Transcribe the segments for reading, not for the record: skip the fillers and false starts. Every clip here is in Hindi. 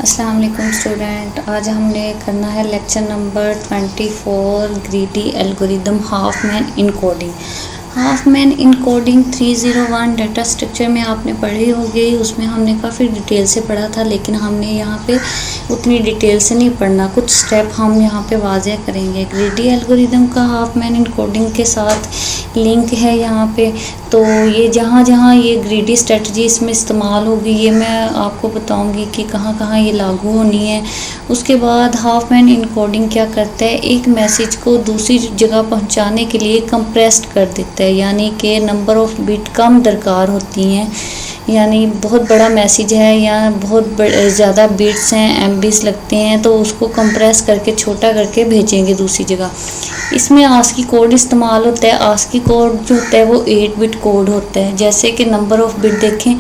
अस्सलाम वालेकुम स्टूडेंट। आज हमने करना है lecture number 24 greedy algorithm half man encoding. Half man encoding 301 data structure में आपने पढ़ी होगी। उसमें हमने काफ़ी डिटेल से पढ़ा था, लेकिन हमने यहाँ पे उतनी डिटेल से नहीं पढ़ना। कुछ स्टेप हम यहाँ पे वाज़े करेंगे। ग्रीडी एल्गोरिदम का हाफ मैन इनकोडिंग के साथ लिंक है यहाँ पे। तो ये जहाँ जहाँ ये ग्रीडी स्ट्रेटजी इसमें इस्तेमाल होगी, ये मैं आपको बताऊंगी कि कहाँ कहाँ ये लागू होनी है। उसके बाद हाफ मैन इनकोडिंग क्या करता है, एक मैसेज को दूसरी जगह पहुँचाने के लिए कंप्रेस्ड कर देता है, यानी कि नंबर ऑफ़ बिट कम दरकार होती हैं। यानी बहुत बड़ा मैसेज है या बहुत ज़्यादा बिट्स हैं, एमबीस लगते हैं, तो उसको कंप्रेस करके छोटा करके भेजेंगे दूसरी जगह। इसमें आस्की कोड इस्तेमाल होता है। आस्की कोड जो होता है वो 8 बिट कोड होता है। जैसे कि नंबर ऑफ़ बिट देखें,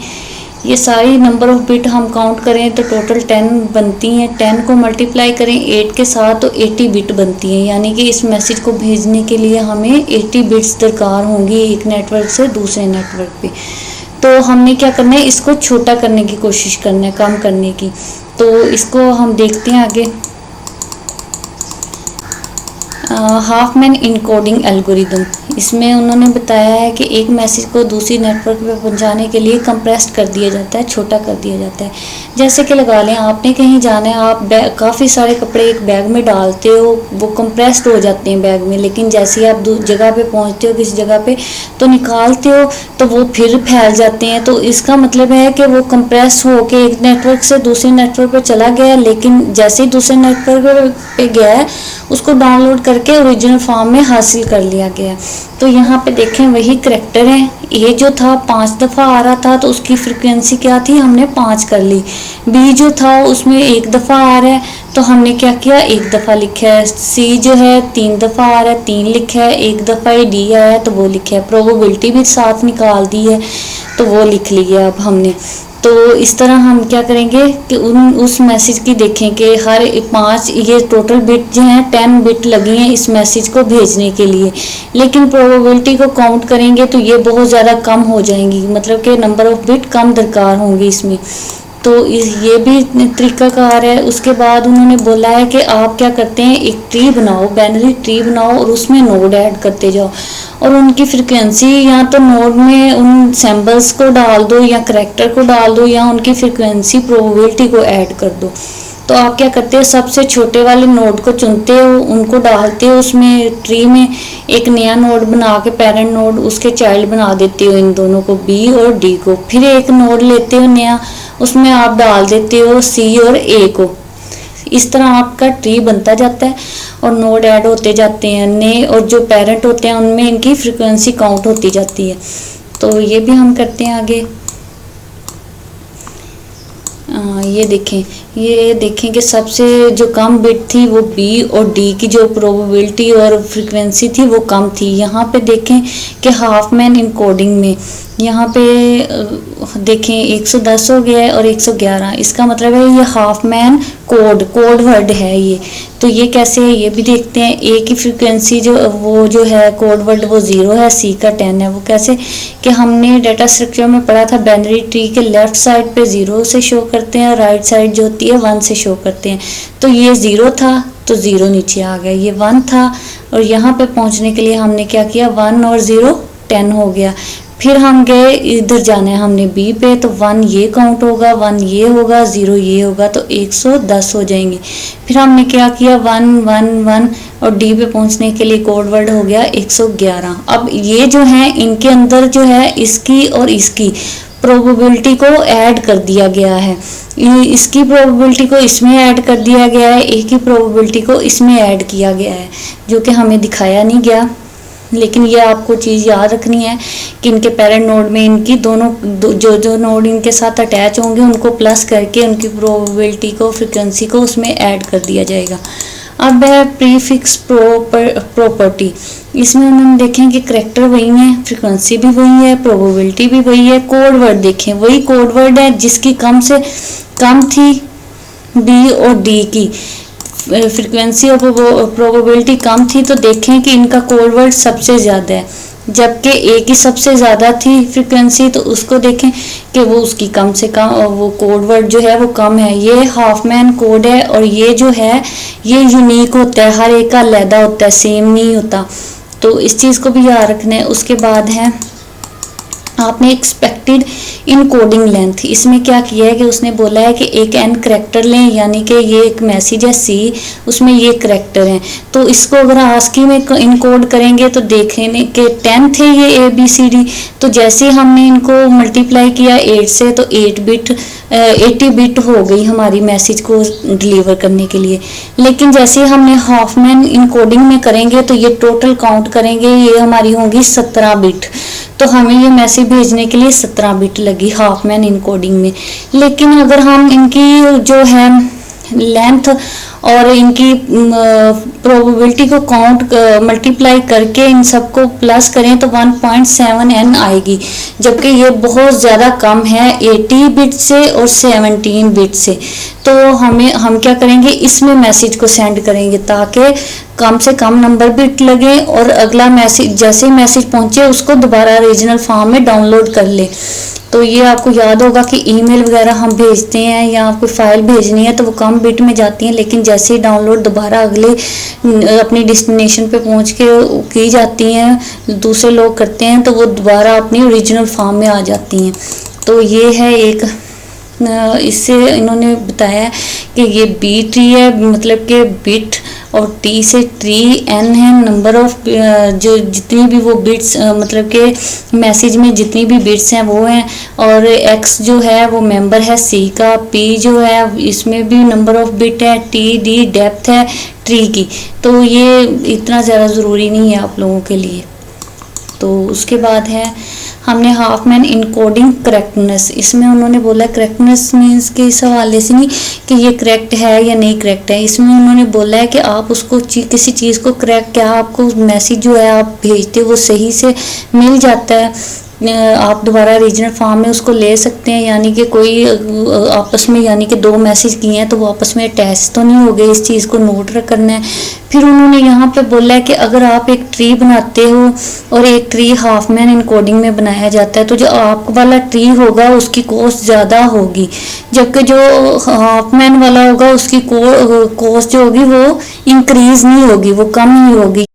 ये सारी नंबर ऑफ़ बिट हम काउंट करें तो टोटल 10 बनती हैं। 10 को मल्टीप्लाई करें 8 के साथ तो 80 बिट बनती हैं। यानी कि इस मैसेज को भेजने के लिए हमें 80 बिट्स दरकार होंगी एक नेटवर्क से दूसरे नेटवर्क पे। तो हमने क्या करना है, इसको छोटा करने की कोशिश करना है, कम करने की। तो इसको हम देखते हैं आगे। हाफ मैन इनकोडिंग एल्गोरिदम, इसमें उन्होंने बताया है कि एक मैसेज को दूसरी नेटवर्क पे पहुंचाने के लिए कंप्रेस्ड कर दिया जाता है, छोटा कर दिया जाता है। जैसे कि लगा लें आपने कहीं जाना है, आप काफ़ी सारे कपड़े एक बैग में डालते हो, वो कंप्रेस्ड हो जाते हैं बैग में, लेकिन जैसे ही आप जगह पे पहुंचते हो किसी जगह पे तो निकालते हो तो वो फिर फैल जाते हैं। तो इसका मतलब है कि वो कंप्रेस हो के एक नेटवर्क से दूसरे नेटवर्क पे चला गया, लेकिन जैसे ही दूसरे नेटवर्क पे गया है उसको डाउनलोड करके ओरिजिनल फॉर्म में हासिल कर लिया गया। तो यहाँ पे देखें वही करैक्टर है। ए जो था 5 दफ़ा आ रहा था तो उसकी फ्रीक्वेंसी क्या थी, हमने 5 कर ली। बी जो था उसमें 1 दफ़ा आ रहा है तो हमने क्या किया, 1 दफ़ा लिखा है। सी जो है 3 दफ़ा आ रहा है, 3 लिखा है। 1 दफ़ा ही डी आया है तो वो लिखा है। प्रोबेबिलिटी भी साथ निकाल दी है तो वो लिख लिया अब हमने। तो इस तरह हम क्या करेंगे कि उस मैसेज की देखें कि हर 5 ये टोटल बिट जो हैं 10 बिट लगी हैं इस मैसेज को भेजने के लिए, लेकिन प्रोबेबिलिटी को काउंट करेंगे तो ये बहुत ज़्यादा कम हो जाएंगी, मतलब कि नंबर ऑफ़ बिट कम दरकार होंगे इसमें। तो ये भी तरीक़ाकार है। उसके बाद उन्होंने बोला है कि आप क्या करते हैं, एक ट्री बनाओ, बाइनरी ट्री बनाओ और उसमें नोड ऐड करते जाओ और उनकी फ्रीक्वेंसी या तो नोड में उन सिंबल्स को डाल दो या करैक्टर को डाल दो या उनकी फ्रीक्वेंसी प्रोबेबिलिटी को ऐड कर दो। तो आप क्या करते हो, सबसे छोटे वाले नोड को चुनते हो, उनको डालते हो उसमें ट्री में, एक नया नोड बना के पेरेंट नोड उसके चाइल्ड बना देते हो इन दोनों को, बी और डी को। फिर एक नोड लेते हो नया, उसमें आप डाल देते हो सी और ए को। इस तरह आपका ट्री बनता जाता है और नोड ऐड होते जाते हैं नए, और जो पेरेंट होते हैं उनमें इनकी फ्रीक्वेंसी काउंट होती जाती है। तो ये भी हम करते हैं आगे। ये देखें कि सबसे जो कम बिट थी वो बी और डी की जो प्रोबेबिलिटी और फ्रीक्वेंसी थी वो कम थी। यहाँ पे देखें कि हाफ मैन इनकोडिंग में यहाँ पे देखें 110 हो गया है और 111। इसका मतलब है ये हाफ मैन कोड वर्ड है ये। तो ये कैसे है ये भी देखते हैं। ए की फ्रीक्वेंसी जो है कोड वर्ड वो 0 है, सी का 10 है। वो कैसे कि हमने डाटा स्ट्रक्चर में पढ़ा था, बाइनरी ट्री के लेफ्ट साइड पे 0 से शो करते हैं और राइट साइड जो होती है 1 से शो करते हैं। तो ये 0 था तो 0 नीचे आ गया, ये 1 था और यहाँ पे पहुँचने के लिए हमने क्या किया, 1 और 0 10 हो गया। फिर हम गए, इधर जाना है हमने बी पे, तो 1 ये काउंट होगा, 1 ये होगा, 0 ये होगा, तो 110 हो जाएंगे। फिर हमने क्या किया, 1 1 1 और डी पे पहुंचने के लिए कोड वर्ड हो गया 111। अब ये जो है इनके अंदर जो है इसकी और इसकी प्रोबेबिलिटी को ऐड कर दिया गया है। इसकी प्रोबेबिलिटी को इसमें ऐड कर दिया गया है, एक ही प्रोबेबिलिटी को इसमें ऐड किया गया है, जो कि हमें दिखाया नहीं गया। लेकिन ये आपको चीज़ याद रखनी है कि इनके पेरेंट नोड में इनकी दोनों जो नोड इनके साथ अटैच होंगे उनको प्लस करके उनकी प्रोबेबिलिटी को, फ्रीक्वेंसी को उसमें ऐड कर दिया जाएगा। अब है प्रीफिक्स प्रॉपर्टी। इसमें उन्होंने देखें कि करैक्टर वही है, फ्रीक्वेंसी भी वही है, प्रोबेबिलिटी भी वही है। कोड वर्ड देखें, वही कोड वर्ड है जिसकी कम से कम थी बी और डी की फ्रीक्वेंसी और प्रोबेबिलिटी कम थी, तो देखें कि इनका कोड वर्ड सबसे ज़्यादा है। जबकि ए की सबसे ज़्यादा थी फ्रीक्वेंसी, तो उसको देखें कि वो उसकी कम से कम वो कोड वर्ड जो है वो कम है। ये हाफमैन कोड है और ये जो है ये यूनिक होता है, हर एक का अलहदा होता है, सेम नहीं होता, तो इस चीज़ को भी याद रखना है। उसके बाद है आपने एक्सपेक्टेड इनकोडिंग लेंथ, इसमें क्या किया है कि उसने बोला है कि एक एन करेक्टर लें, यानी कि ये एक मैसेज है सी, उसमें ये करेक्टर हैं, तो इसको अगर आस्की में इनकोड करेंगे तो देखेंगे कि 10 थे ये ए बी सी डी, तो जैसे हमने इनको मल्टीप्लाई किया 8 से तो 80 बिट हो गई हमारी मैसेज को डिलीवर करने के लिए। लेकिन जैसे हमने हाफमैन इनकोडिंग में करेंगे तो ये टोटल काउंट करेंगे, ये हमारी होंगी 17 बिट, तो हमें ये मैसेज भेजने के लिए 17 बिट लगी हाफमैन इनकोडिंग में। लेकिन अगर हम इनकी जो है लेंथ और इनकी प्रोबेबिलिटी को काउंट मल्टीप्लाई करके इन सबको प्लस करें तो 1.7n आएगी, जबकि ये बहुत ज़्यादा कम है 80 बिट से और 17 बिट से। तो हम क्या करेंगे, इसमें मैसेज को सेंड करेंगे ताकि कम से कम नंबर बिट लगे और अगला मैसेज जैसे ही मैसेज पहुंचे उसको दोबारा रीजनल फॉर्म में डाउनलोड कर ले। तो ये आपको याद होगा कि ईमेल वगैरह हम भेजते हैं या कोई फाइल भेजनी है तो वो कम बिट में जाती हैं, लेकिन जैसे ही डाउनलोड दोबारा अगले अपनी डेस्टिनेशन पे पहुंच के की जाती हैं, दूसरे लोग करते हैं, तो वो दोबारा अपनी ओरिजिनल फॉर्म में आ जाती हैं। तो ये है एक, इससे इन्होंने बताया कि ये बी ट्री है, मतलब कि बिट, और टी से ट्री, एन है नंबर ऑफ जो जितनी भी वो बिट्स मतलब कि मैसेज में जितनी भी बिट्स हैं वो हैं, और एक्स जो है वो मेंबर है सी का, पी जो है इसमें भी नंबर ऑफ बिट है, टी डी डेप्थ है ट्री की। तो ये इतना ज़्यादा ज़रूरी नहीं है आप लोगों के लिए। तो उसके बाद है हमने हाफमैन इनकोडिंग करेक्टनेस, इसमें उन्होंने बोला करेक्टनेस मीन्स के इस हवाले से नहीं कि ये करेक्ट है या नहीं करेक्ट है, इसमें उन्होंने बोला है कि आप उसको किसी चीज़ को करेक्ट, क्या आपको मैसेज जो है आप भेजते हो वो सही से मिल जाता है, आप दोबारा रीजनल फॉर्म में उसको ले सकते हैं, यानी कि कोई आपस में यानी कि दो मैसेज किए हैं तो वो आपस में अटैच तो नहीं हो गए, इस चीज़ को नोट करना है। फिर उन्होंने यहाँ पे बोला है कि अगर आप एक ट्री बनाते हो और एक ट्री हाफमैन इनकोडिंग में बनाया जाता है तो जो आप वाला ट्री होगा उसकी कॉस्ट ज़्यादा होगी, जबकि जो हाफमैन वाला होगा उसकी कॉस्ट जो होगी वो इंक्रीज नहीं होगी, वो कम ही होगी।